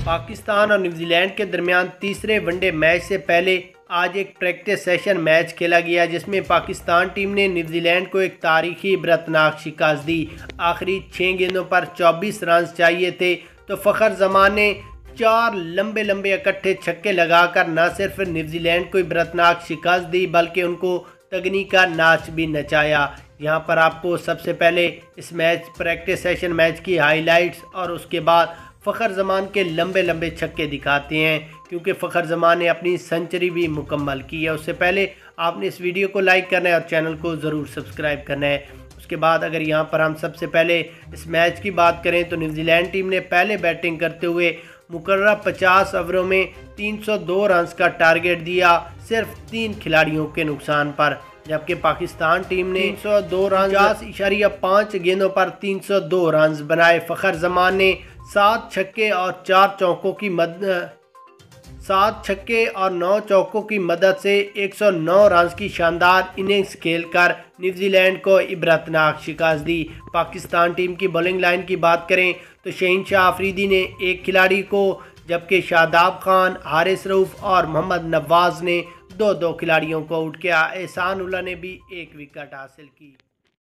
पाकिस्तान और न्यूजीलैंड के दरमियान तीसरे वनडे मैच से पहले आज एक प्रैक्टिस सेशन मैच खेला गया, जिसमें पाकिस्तान टीम ने न्यूजीलैंड को एक तारीखी इबरतनाक शिकस्त दी। आखिरी 6 गेंदों पर 24 रन चाहिए थे तो फ़खर जमान ने 4 लंबे लंबे इकट्ठे छक्के लगाकर न सिर्फ न्यूजीलैंड को इबरतनाक शिकस्त दी बल्कि उनको तगनी का नाच भी नचाया। यहाँ पर आपको सबसे पहले इस प्रैक्टिस सेशन मैच की हाइलाइट्स और उसके बाद फ़खर जमान के लंबे लंबे छक्के दिखाते हैं, क्योंकि फ़खर जमान ने अपनी सेंचुरी भी मुकम्मल की है। उससे पहले आपने इस वीडियो को लाइक करना है और चैनल को ज़रूर सब्सक्राइब करना है। उसके बाद अगर यहाँ पर हम सबसे पहले इस मैच की बात करें तो न्यूजीलैंड टीम ने पहले बैटिंग करते हुए मुकर्रर 50 ओवरों में 302 रन्स का टारगेट दिया, सिर्फ 3 खिलाड़ियों के नुकसान पर, जबकि पाकिस्तान टीम ने 302 रन 50.5 गेंदों पर 302 रन्स बनाए। फ़खर जमान ने 7 छक्के और 9 चौकों की मदद से 109 रन्स की शानदार इनिंग्स खेलकर न्यूजीलैंड को इबरतनाक शिकस्त दी। पाकिस्तान टीम की बॉलिंग लाइन की बात करें तो शहीनशाह अफरीदी ने 1 खिलाड़ी को, जबकि शादाब खान, हारिस रऊफ और मोहम्मद नवाज ने 2-2 खिलाड़ियों को आउट किया। एहसान उल्लाह ने भी 1 विकेट हासिल की।